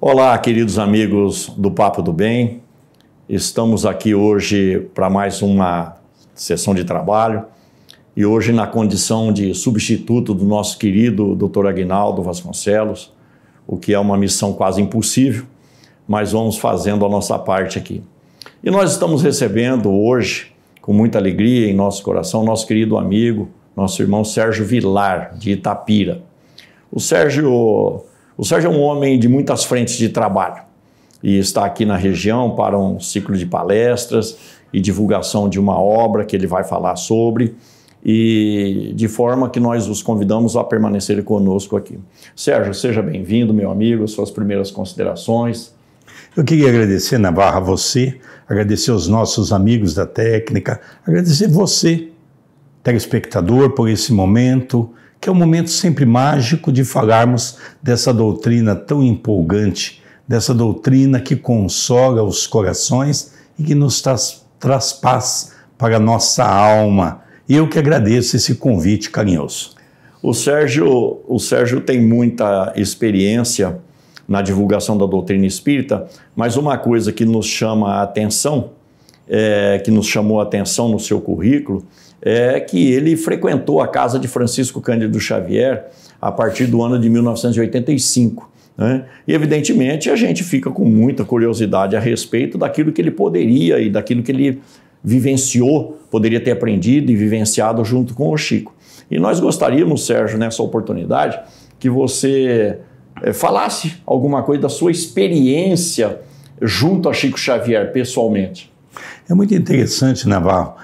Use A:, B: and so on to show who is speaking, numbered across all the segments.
A: Olá, queridos amigos do Papo do Bem. Estamos aqui hoje para mais uma sessão de trabalho e hoje na condição de substituto do nosso querido Dr. Aguinaldo Vasconcelos, o que é uma missão quase impossível, mas vamos fazendo a nossa parte aqui. E nós estamos recebendo hoje, com muita alegria em nosso coração, nosso querido amigo, nosso irmão Sérgio Vilar, de Itapira. O Sérgio é um homem de muitas frentes de trabalho e está aqui na região para um ciclo de palestras e divulgação de uma obra que ele vai falar sobre, e de forma que nós os convidamos a permanecerem conosco aqui. Sérgio, seja bem-vindo, meu amigo, suas primeiras considerações.
B: Eu queria agradecer, Navarro, a você, agradecer aos nossos amigos da técnica, agradecer você, telespectador, por esse momento, que é um momento sempre mágico de falarmos dessa doutrina tão empolgante, dessa doutrina que consola os corações e que nos traz paz para a nossa alma. E eu que agradeço esse convite carinhoso.
A: O Sérgio tem muita experiência na divulgação da doutrina espírita, mas uma coisa que nos chama a atenção, que nos chamou a atenção no seu currículo, é que ele frequentou a casa de Francisco Cândido Xavier a partir do ano de 1985. Né? E, evidentemente, a gente fica com muita curiosidade a respeito daquilo que ele poderia e daquilo que ele vivenciou, poderia ter aprendido e vivenciado junto com o Chico. E nós gostaríamos, Sérgio, nessa oportunidade, que você falasse alguma coisa da sua experiência junto a Chico Xavier, pessoalmente.
B: É muito interessante, Navarro.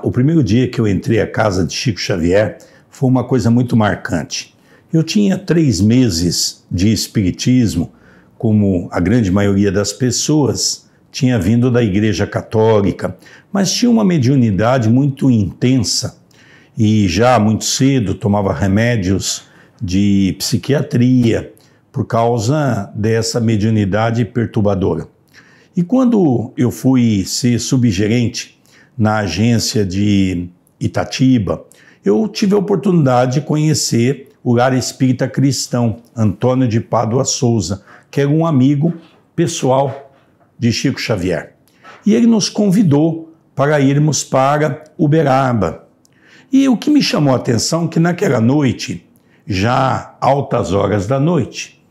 B: O primeiro dia que eu entrei à casa de Chico Xavier foi uma coisa muito marcante. Eu tinha 3 meses de espiritismo, como a grande maioria das pessoas, tinha vindo da Igreja Católica, mas tinha uma mediunidade muito intensa e já muito cedo tomava remédios de psiquiatria por causa dessa mediunidade perturbadora. E quando eu fui ser subgerente na agência de Itatiba, eu tive a oportunidade de conhecer o Lar Espírita Cristão, Antônio de Pádua Souza, que era um amigo pessoal de Chico Xavier. E ele nos convidou para irmos para Uberaba. E o que me chamou a atenção é que naquela noite, já altas horas da noite,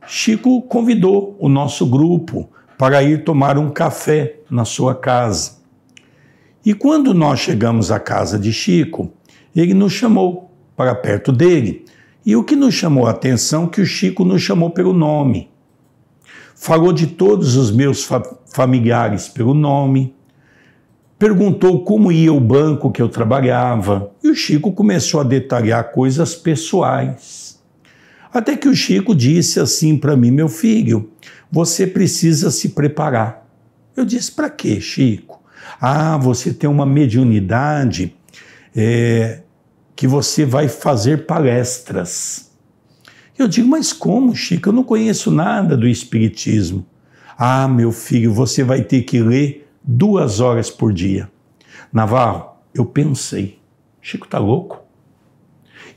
B: Chico convidou o nosso grupo para ir tomar um café na sua casa. E quando nós chegamos à casa de Chico, ele nos chamou para perto dele. E o que nos chamou a atenção é que o Chico nos chamou pelo nome. Falou de todos os meus familiares pelo nome, perguntou como ia o banco que eu trabalhava, e o Chico começou a detalhar coisas pessoais. Até que o Chico disse assim para mim: meu filho, você precisa se preparar. Eu disse: para quê, Chico? Você tem uma mediunidade que você vai fazer palestras. Eu digo: mas como, Chico? Eu não conheço nada do espiritismo. Meu filho, você vai ter que ler 2 horas por dia. Navarro, eu pensei, Chico tá louco?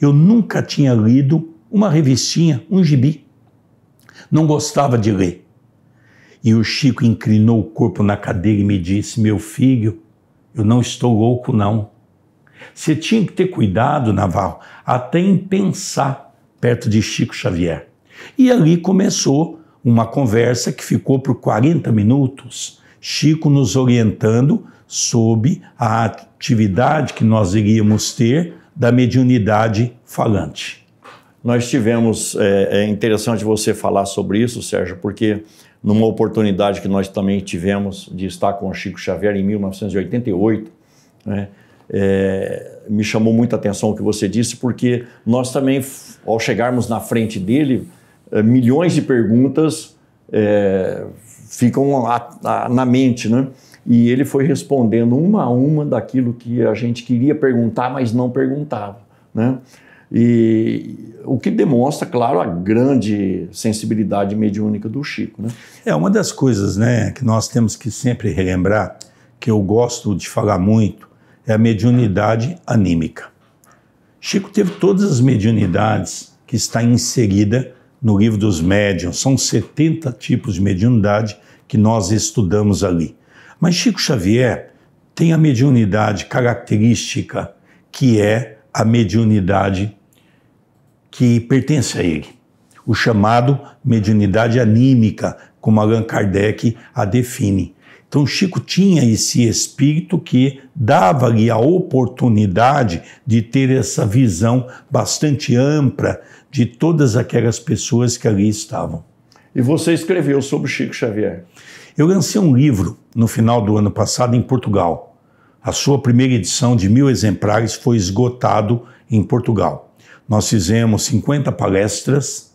B: Eu nunca tinha lido uma revistinha, um gibi. Não gostava de ler. E o Chico inclinou o corpo na cadeira e me disse: meu filho, eu não estou louco, não. Você tinha que ter cuidado, Navarro, até em pensar perto de Chico Xavier. E ali começou uma conversa que ficou por 40 minutos, Chico nos orientando sobre a atividade que nós iríamos ter da mediunidade falante.
A: Nós tivemos, é interessante você falar sobre isso, Sérgio, porque numa oportunidade que nós também tivemos de estar com o Chico Xavier em 1988, né, me chamou muita atenção o que você disse, porque nós também, ao chegarmos na frente dele, milhões de perguntas ficam na mente, né? E ele foi respondendo uma a uma daquilo que a gente queria perguntar, mas não perguntava, né? E o que demonstra, claro, a grande sensibilidade mediúnica do Chico, né?
B: Uma das coisas, né, que nós temos que sempre relembrar, que eu gosto de falar muito, é a mediunidade anímica. Chico teve todas as mediunidades que está inserida no livro dos médiuns. São 70 tipos de mediunidade que nós estudamos ali. Mas Chico Xavier tem a mediunidade característica, que é a mediunidade que pertence a ele. O chamado mediunidade anímica, como Allan Kardec a define. Então Chico tinha esse espírito que dava-lhe a oportunidade de ter essa visão bastante ampla de todas aquelas pessoas que ali estavam.
A: E você escreveu sobre Chico Xavier?
B: Eu lancei um livro no final do ano passado em Portugal. A sua primeira edição de 1000 exemplares foi esgotado em Portugal. Nós fizemos 50 palestras,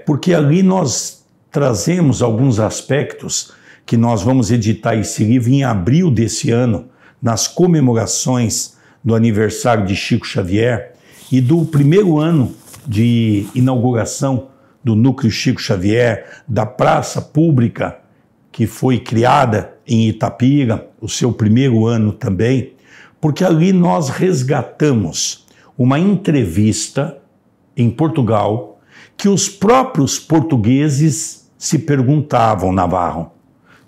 B: porque ali nós trazemos alguns aspectos que nós vamos editar esse livro em abril desse ano, nas comemorações do aniversário de Chico Xavier e do primeiro ano de inauguração do Núcleo Chico Xavier, da praça pública que foi criada em Itapira, o seu primeiro ano também, porque ali nós resgatamos uma entrevista em Portugal que os próprios portugueses se perguntavam, Navarro.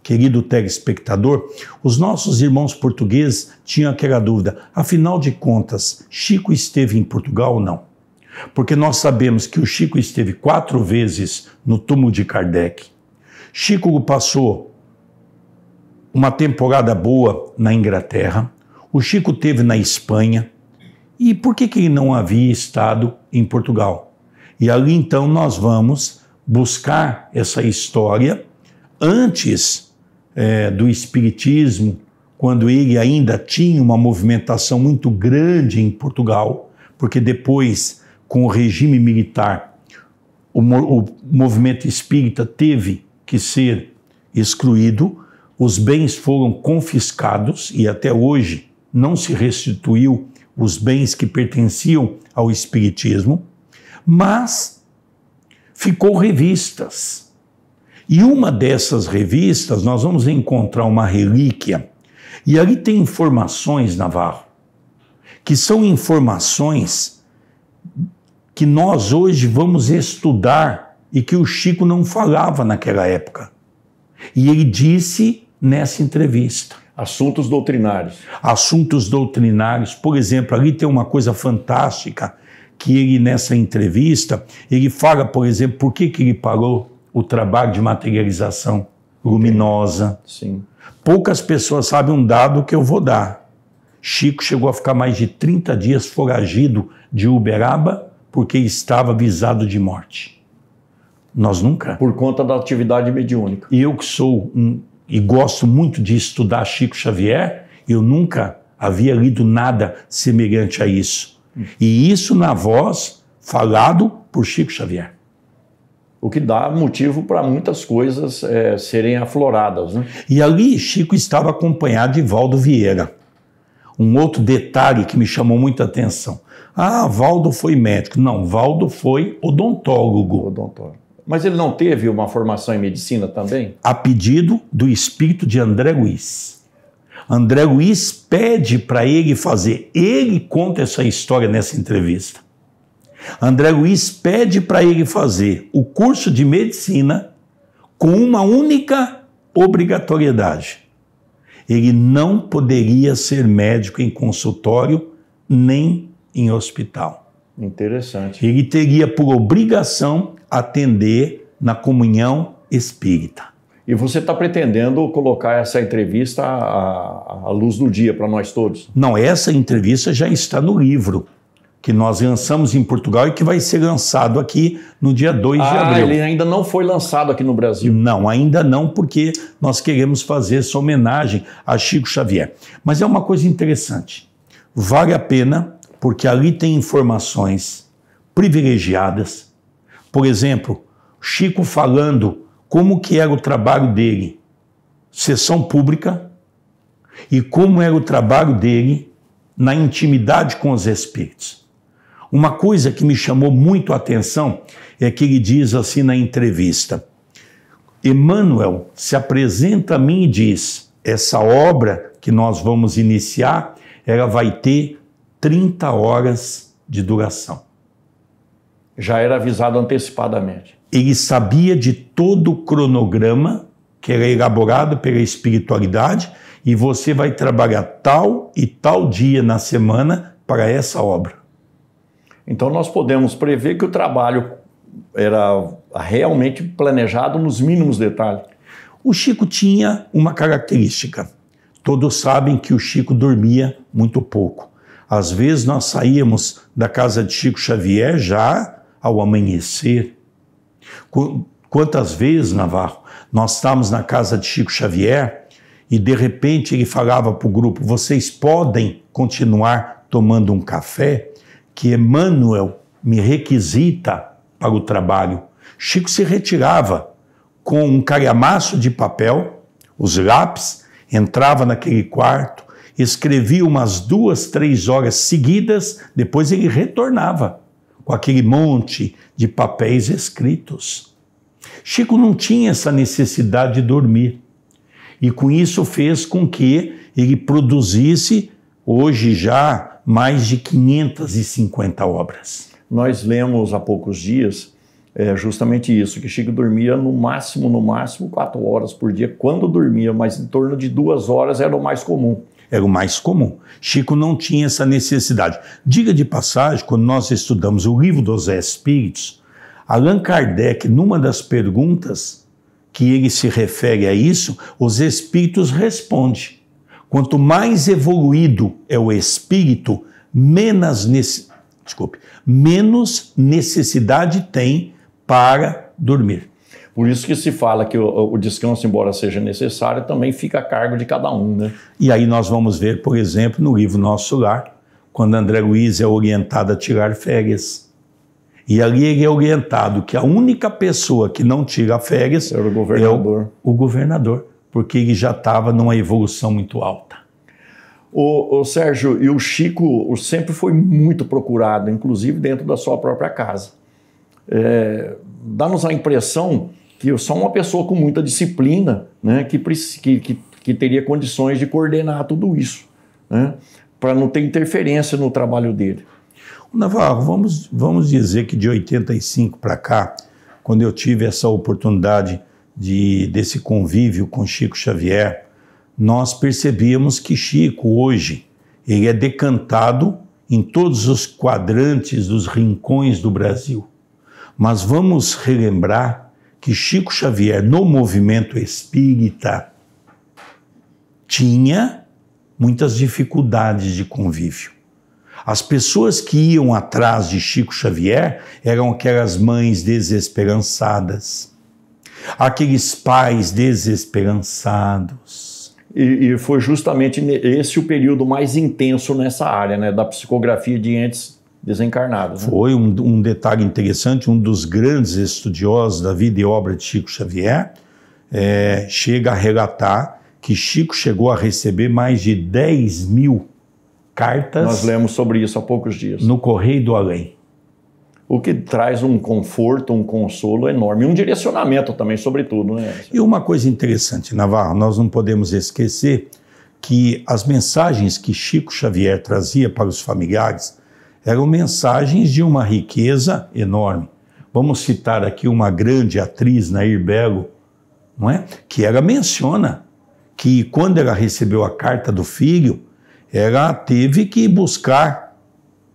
B: Querido telespectador, os nossos irmãos portugueses tinham aquela dúvida, afinal de contas, Chico esteve em Portugal ou não? Porque nós sabemos que o Chico esteve 4 vezes no túmulo de Kardec. Chico passou uma temporada boa na Inglaterra, o Chico teve na Espanha, e por que ele não havia estado em Portugal? E ali então nós vamos buscar essa história antes do Espiritismo, quando ele ainda tinha uma movimentação muito grande em Portugal, porque depois, com o regime militar, o movimento espírita teve que ser excluído, os bens foram confiscados e até hoje não se restituiu os bens que pertenciam ao Espiritismo, mas ficou revistas. E uma dessas revistas, nós vamos encontrar uma relíquia, e ali tem informações, Navarro, que são informações que nós hoje vamos estudar e que o Chico não falava naquela época. E ele disse nessa entrevista.
A: Assuntos doutrinários.
B: Assuntos doutrinários. Por exemplo, ali tem uma coisa fantástica, que ele nessa entrevista, ele fala, por exemplo, por que ele parou o trabalho de materialização luminosa.
A: Sim.
B: Poucas pessoas sabem um dado que eu vou dar. Chico chegou a ficar mais de 30 dias foragido de Uberaba porque estava avisado de morte. Nós nunca.
A: Por conta da atividade mediúnica.
B: E eu que sou e gosto muito de estudar Chico Xavier, eu nunca havia lido nada semelhante a isso. E isso na voz falado por Chico Xavier.
A: O que dá motivo para muitas coisas serem afloradas, né?
B: E ali Chico estava acompanhado de Valdo Vieira. Um outro detalhe que me chamou muita atenção. Ah, Valdo foi médico. Não, Valdo foi odontólogo.
A: Odontólogo. Mas ele não teve uma formação em medicina também?
B: A pedido do espírito de André Luiz. André Luiz pede para ele fazer. Ele conta essa história nessa entrevista. André Luiz pede para ele fazer o curso de medicina com uma única obrigatoriedade. Ele não poderia ser médico em consultório nem em hospital.
A: Interessante.
B: Ele teria por obrigação atender na comunhão espírita.
A: E você está pretendendo colocar essa entrevista à luz do dia para nós todos?
B: Não, essa entrevista já está no livro que nós lançamos em Portugal e que vai ser lançado aqui no dia 2 de abril.
A: Ele ainda não foi lançado aqui no Brasil?
B: Não, ainda não, porque nós queremos fazer essa homenagem a Chico Xavier. Mas é uma coisa interessante. Vale a pena, porque ali tem informações privilegiadas. Por exemplo, Chico falando como que era o trabalho dele, sessão pública, e como era o trabalho dele na intimidade com os espíritos. Uma coisa que me chamou muito a atenção é que ele diz assim na entrevista: Emmanuel se apresenta a mim e diz, essa obra que nós vamos iniciar, ela vai ter 30 horas de duração.
A: Já era avisado antecipadamente.
B: Ele sabia de todo o cronograma que era elaborado pela espiritualidade e você vai trabalhar tal e tal dia na semana para essa obra.
A: Então nós podemos prever que o trabalho era realmente planejado nos mínimos detalhes.
B: O Chico tinha uma característica. Todos sabem que o Chico dormia muito pouco. Às vezes nós saíamos da casa de Chico Xavier já ao amanhecer. Quantas vezes, Navarro, nós estávamos na casa de Chico Xavier e de repente ele falava para o grupo: vocês podem continuar tomando um café, que Emmanuel me requisita para o trabalho. Chico se retirava com um calhamaço de papel, os lápis, entrava naquele quarto, escrevia umas 2, 3 horas seguidas, depois ele retornava com aquele monte de papéis escritos. Chico não tinha essa necessidade de dormir e com isso fez com que ele produzisse hoje já mais de 550 obras.
A: Nós lemos há poucos dias justamente isso, que Chico dormia no máximo 4 horas por dia, quando dormia, mas em torno de 2 horas era o mais comum.
B: Era o mais comum. Chico não tinha essa necessidade. Diga de passagem, quando nós estudamos o Livro dos Espíritos, Allan Kardec, numa das perguntas que ele se refere a isso, os espíritos respondem: quanto mais evoluído é o espírito, menos necessidade tem para dormir.
A: Por isso que se fala que o descanso, embora seja necessário, também fica a cargo de cada um, né?
B: E aí nós vamos ver, por exemplo, no livro Nosso Lar, quando André Luiz é orientado a tirar férias. E ali ele é orientado que a única pessoa que não tira férias
A: era o governador.
B: É o governador, porque ele já estava numa evolução muito alta.
A: O Sérgio, e o Chico sempre foi muito procurado, inclusive dentro da sua própria casa. Dá-nos a impressão que eu sou uma pessoa com muita disciplina, né, que teria condições de coordenar tudo isso, né, para não ter interferência no trabalho dele.
B: Navarro, vamos dizer que de 85 para cá, quando eu tive essa oportunidade desse convívio com Chico Xavier, nós percebíamos que Chico hoje ele é decantado em todos os quadrantes dos rincões do Brasil. Mas vamos relembrar que Chico Xavier, no movimento espírita, tinha muitas dificuldades de convívio. As pessoas que iam atrás de Chico Xavier eram aquelas mães desesperançadas, aqueles pais desesperançados.
A: E foi justamente esse o período mais intenso nessa área, né, da psicografia de entes desencarnados. Né?
B: Foi um detalhe interessante, um dos grandes estudiosos da vida e obra de Chico Xavier chega a relatar que Chico chegou a receber mais de 10 mil cartas.
A: Nós lemos sobre isso há poucos dias.
B: No Correio do Além.
A: O que traz um conforto, um consolo enorme, um direcionamento também, sobretudo. Né?
B: E uma coisa interessante, Navarro, nós não podemos esquecer que as mensagens que Chico Xavier trazia para os familiares eram mensagens de uma riqueza enorme. Vamos citar aqui uma grande atriz, Nair Belo, não é? Que ela menciona que quando ela recebeu a carta do filho, ela teve que buscar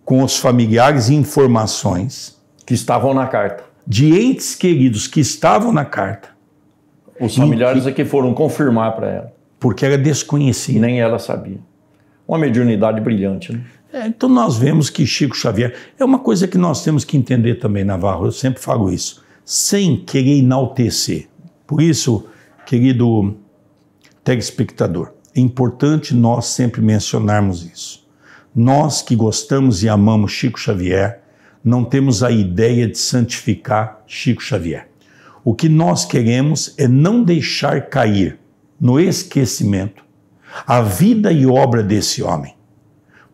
B: com os familiares informações
A: que estavam na carta.
B: De entes queridos que estavam na carta.
A: Os familiares é que foram confirmar para ela.
B: Porque ela desconhecia.
A: Nem ela sabia. Uma mediunidade brilhante, né?
B: Então nós vemos que Chico Xavier... É uma coisa que nós temos que entender também, Navarro, eu sempre falo isso, sem querer enaltecer. Por isso, querido telespectador, é importante nós sempre mencionarmos isso. Nós que gostamos e amamos Chico Xavier, não temos a ideia de santificar Chico Xavier. O que nós queremos é não deixar cair no esquecimento a vida e obra desse homem.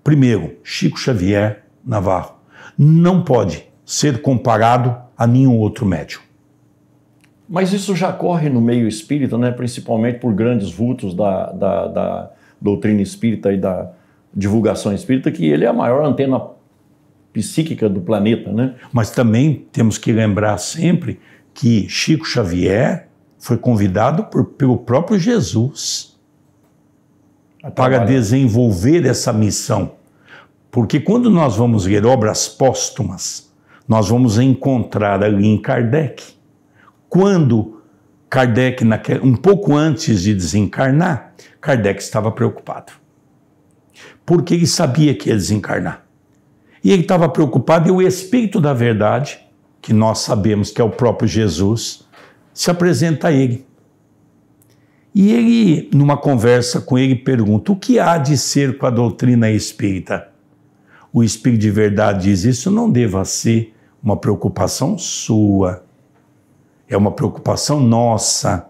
B: Primeiro, Chico Xavier, Navarro, não pode ser comparado a nenhum outro médium.
A: Mas isso já corre no meio espírita, né? Principalmente por grandes vultos da doutrina espírita e da divulgação espírita, que ele é a maior antena psíquica do planeta, né?
B: Mas também temos que lembrar sempre que Chico Xavier foi convidado pelo próprio Jesus para desenvolver essa missão. Porque quando nós vamos ler obras póstumas, nós vamos encontrar ali em Kardec, quando Kardec, um pouco antes de desencarnar, Kardec estava preocupado. Porque ele sabia que ia desencarnar. E ele estava preocupado e o Espírito da Verdade, que nós sabemos que é o próprio Jesus, se apresenta a ele. E ele, numa conversa com ele, pergunta: o que há de ser com a doutrina espírita? O Espírito de Verdade diz: isso não deva ser uma preocupação sua, é uma preocupação nossa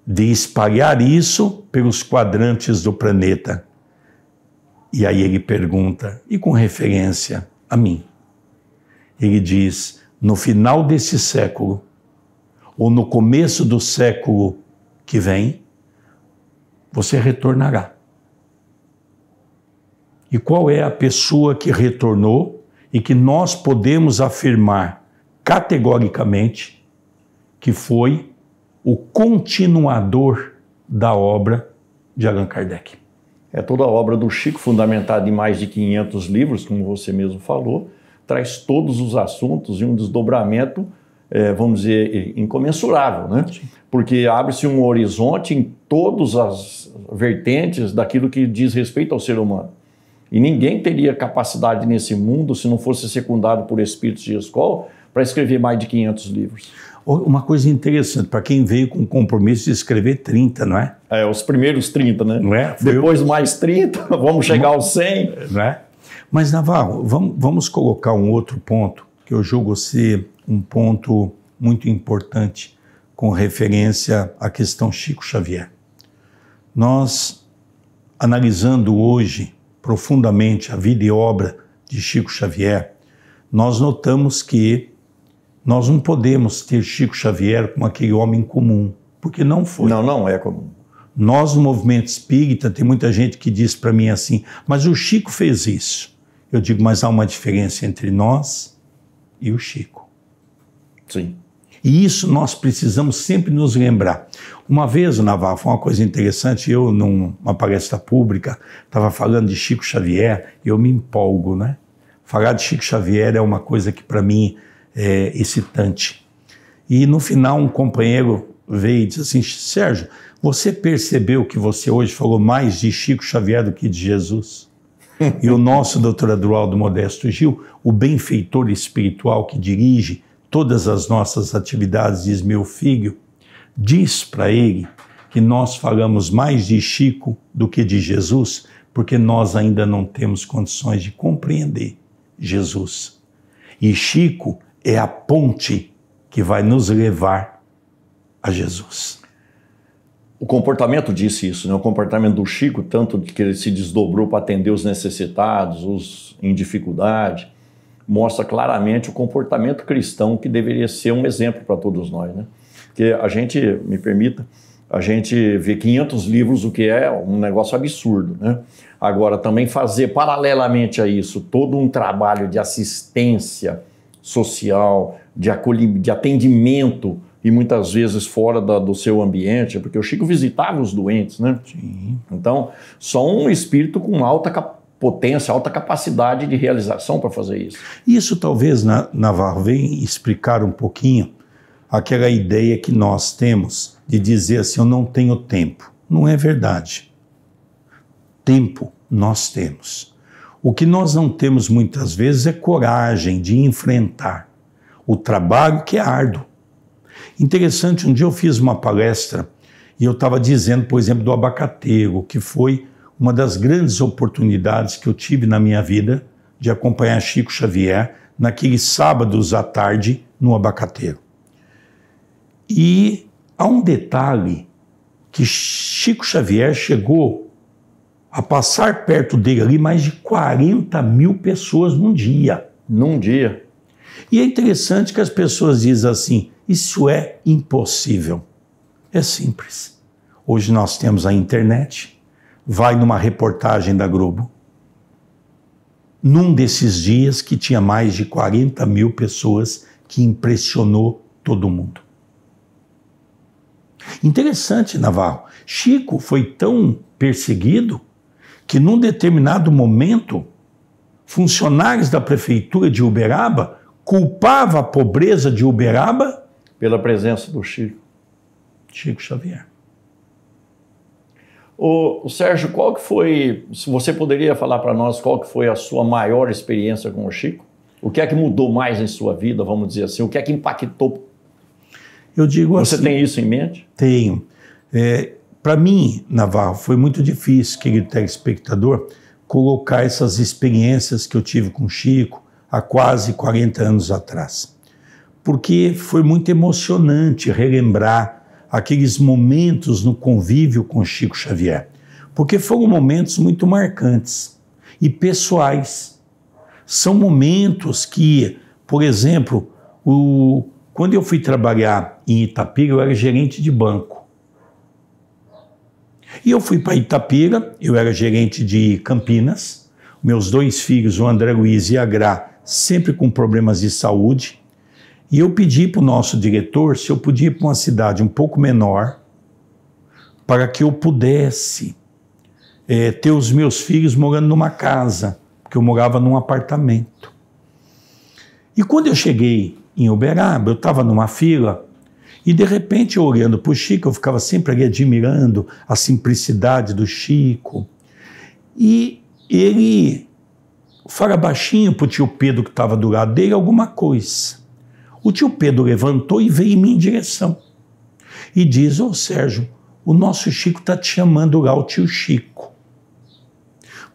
B: de espalhar isso pelos quadrantes do planeta. E aí ele pergunta, e com referência a mim? Ele diz: no final desse século, ou no começo do século que vem, você retornará. E qual é a pessoa que retornou e que nós podemos afirmar categoricamente que foi o continuador da obra de Allan Kardec?
A: É toda a obra do Chico, fundamentada em mais de 500 livros, como você mesmo falou, traz todos os assuntos e um desdobramento, vamos dizer, incomensurável, né? Sim. Porque abre-se um horizonte em todas as vertentes daquilo que diz respeito ao ser humano. E ninguém teria capacidade nesse mundo, se não fosse secundado por espíritos de escola, para escrever mais de 500 livros.
B: Uma coisa interessante, para quem veio com o compromisso de escrever 30, não é?
A: Os primeiros 30, né?
B: Não é?
A: Depois mais 30, vamos chegar aos 100.
B: Não é? Mas, Navarro, vamos colocar um outro ponto, que eu julgo ser um ponto muito importante com referência à questão Chico Xavier. Nós, analisando hoje profundamente a vida e obra de Chico Xavier, nós notamos que nós não podemos ter Chico Xavier como aquele homem comum, porque não foi.
A: Não é comum.
B: Nós, no movimento espírita, tem muita gente que diz para mim assim, mas o Chico fez isso. Eu digo, mas há uma diferença entre nós e o Chico.
A: Sim.
B: E isso nós precisamos sempre nos lembrar. Uma vez, Navarro, foi uma coisa interessante, eu, numa palestra pública, estava falando de Chico Xavier, e eu me empolgo, né? Falar de Chico Xavier é uma coisa que, para mim, é excitante. E, no final, um companheiro veio e disse assim, Sérgio, você percebeu que você hoje falou mais de Chico Xavier do que de Jesus? E o nosso doutor Adroaldo Modesto Gil, o benfeitor espiritual que dirige todas as nossas atividades, diz, meu filho, diz para ele que nós falamos mais de Chico do que de Jesus, porque nós ainda não temos condições de compreender Jesus. E Chico é a ponte que vai nos levar a Jesus.
A: O comportamento disse isso, né? O comportamento do Chico, tanto que ele se desdobrou para atender os necessitados, os em dificuldade, mostra claramente o comportamento cristão que deveria ser um exemplo para todos nós, né? Porque a gente, me permita, a gente vê 500 livros, o que é um negócio absurdo, né? Agora, também fazer paralelamente a isso todo um trabalho de assistência social, de atendimento, e muitas vezes fora do seu ambiente, porque o Chico visitava os doentes, né?
B: Sim.
A: Então, só um espírito com alta potência, alta capacidade de realização para fazer isso.
B: Isso talvez, Navarro, venha explicar um pouquinho aquela ideia que nós temos de dizer assim, eu não tenho tempo. Não é verdade. Tempo nós temos. O que nós não temos muitas vezes é coragem de enfrentar o trabalho que é árduo. Interessante, um dia eu fiz uma palestra e eu estava dizendo, por exemplo, do abacateiro, que foi uma das grandes oportunidades que eu tive na minha vida de acompanhar Chico Xavier naqueles sábados à tarde no abacateiro. E há um detalhe que Chico Xavier chegou a passar perto dele ali mais de 40 mil pessoas num dia.
A: Num dia.
B: E é interessante que as pessoas dizem assim, isso é impossível. É simples. Hoje nós temos a internet, vai numa reportagem da Globo, num desses dias que tinha mais de 40 mil pessoas, que impressionou todo mundo. Interessante, Navarro. Chico foi tão perseguido que num determinado momento, funcionários da prefeitura de Uberaba culpavam a pobreza de Uberaba
A: pela presença do Chico
B: Xavier.
A: O Sérgio, qual que foi, se você poderia falar para nós qual que foi a sua maior experiência com o Chico? O que é que mudou mais em sua vida, vamos dizer assim? O que é que impactou?
B: Eu digo assim...
A: Você tem isso em mente?
B: Tenho. Para mim, Navarro, foi muito difícil, querido telespectador, colocar essas experiências que eu tive com o Chico há quase 40 anos atrás. Porque foi muito emocionante relembrar aqueles momentos no convívio com Chico Xavier. Porque foram momentos muito marcantes e pessoais. São momentos que, por exemplo, quando eu fui trabalhar em Itapira, eu era gerente de banco. E eu fui para Itapira, eu era gerente de Campinas, meus 2 filhos, o André Luiz e a Gra, sempre com problemas de saúde, e eu pedi para o nosso diretor se eu podia ir para uma cidade um pouco menor, para que eu pudesse ter os meus filhos morando numa casa, porque eu morava num apartamento. E quando eu cheguei em Uberaba, eu estava numa fila, e de repente, eu olhando para o Chico, eu ficava sempre ali admirando a simplicidade do Chico. E ele fala baixinho para o tio Pedro que estava do lado dele alguma coisa. O tio Pedro levantou e veio em minha direção. E diz, ô Sérgio, o nosso Chico está te chamando lá, o tio Chico.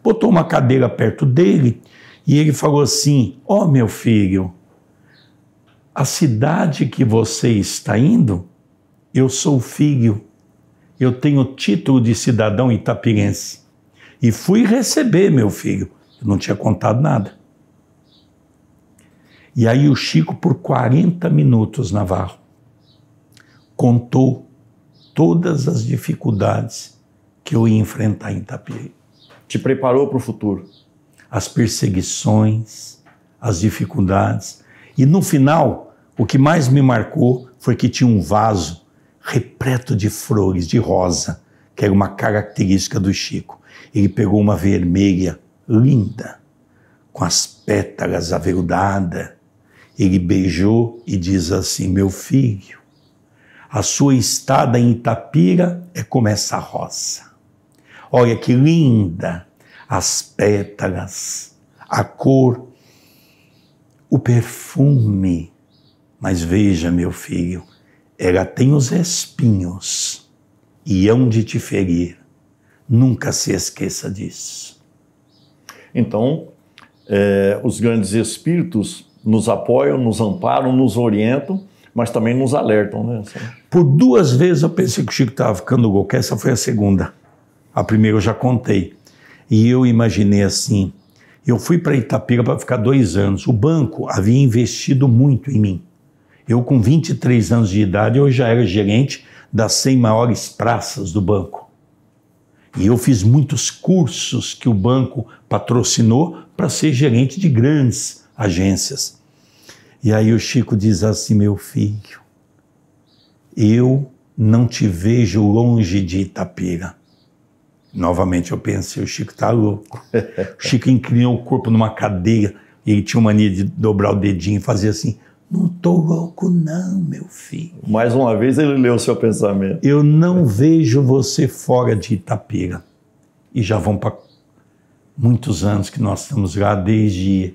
B: Botou uma cadeira perto dele e ele falou assim, ó meu filho, a cidade que você está indo, eu sou filho, eu tenho título de cidadão itapirense. E fui receber meu filho, eu não tinha contado nada. E aí o Chico, por 40 minutos, Navarro, contou todas as dificuldades que eu ia enfrentar em Itapira.
A: Te preparou para o futuro?
B: As perseguições, as dificuldades. E no final, o que mais me marcou foi que tinha um vaso repleto de flores, de rosa, que era uma característica do Chico. Ele pegou uma vermelha linda, com as pétalas aveludadas. Ele beijou e diz assim, meu filho, a sua estada em Itapira é como essa rosa. Olha que linda, as pétalas, a cor, o perfume. Mas veja, meu filho, ela tem os espinhos e hão de te ferir. Nunca se esqueça disso.
A: Então, os grandes espíritos nos apoiam, nos amparam, nos orientam, mas também nos alertam, né?
B: Por 2 vezes eu pensei que o Chico estava ficando louco, essa foi a segunda. A primeira eu já contei. E eu imaginei assim, eu fui para Itapira para ficar 2 anos. O banco havia investido muito em mim. Eu com 23 anos de idade, eu já era gerente das 100 maiores praças do banco. E eu fiz muitos cursos que o banco patrocinou para ser gerente de grandes agências. E aí o Chico diz assim, meu filho, eu não te vejo longe de Itapira. Novamente eu pensei, o Chico está louco. O Chico inclinou o corpo numa cadeira e ele tinha mania de dobrar o dedinho e fazer assim, não estou louco não, meu filho.
A: Mais uma vez ele leu o seu pensamento.
B: Eu não vejo você fora de Itapira. E já vão para muitos anos que nós estamos lá desde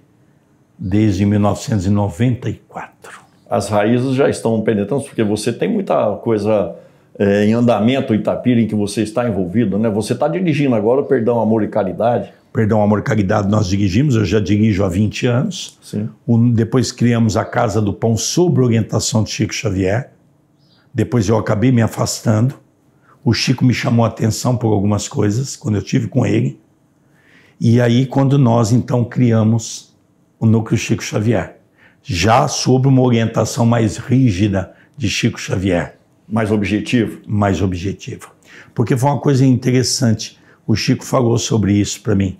B: 1994.
A: As raízes já estão penetrando, porque você tem muita coisa em andamento, Itapira, em que você está envolvido, né? Você está dirigindo agora o Perdão, Amor e Caridade.
B: Perdão, Amor e Caridade nós dirigimos, eu já dirijo há 20 anos.
A: Sim.
B: Depois criamos a Casa do Pão sob orientação de Chico Xavier. Depois eu acabei me afastando. O Chico me chamou a atenção por algumas coisas, quando eu estive com ele. E aí, quando nós, então, criamos o Núcleo Chico Xavier, já sob uma orientação mais rígida de Chico Xavier.
A: Mais objetivo?
B: Mais objetivo. Porque foi uma coisa interessante. O Chico falou sobre isso para mim.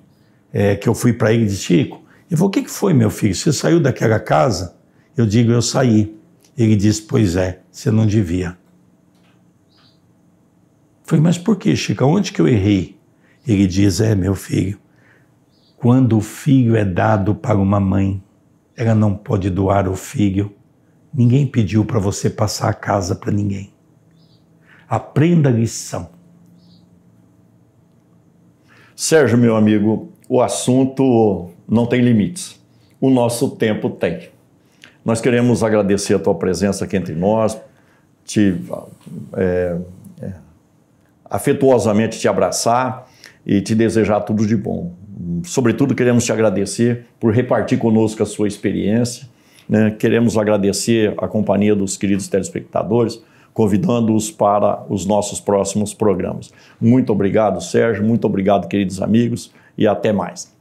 B: que eu fui para ele e disse: Chico, ele falou: o que foi, meu filho? Você saiu daquela casa? Eu digo: eu saí. Ele disse: pois é, você não devia. Eu falei: mas por que, Chico? Onde que eu errei? Ele diz: meu filho, quando o filho é dado para uma mãe, ela não pode doar o filho. Ninguém pediu para você passar a casa para ninguém. Aprenda a lição.
A: Sérgio, meu amigo, o assunto não tem limites. O nosso tempo tem. Nós queremos agradecer a tua presença aqui entre nós, afetuosamente te abraçar e te desejar tudo de bom. Sobretudo, queremos te agradecer por repartir conosco a sua experiência, né? Queremos agradecer a companhia dos queridos telespectadores, convidando-os para os nossos próximos programas. Muito obrigado, Sérgio, muito obrigado, queridos amigos, e até mais.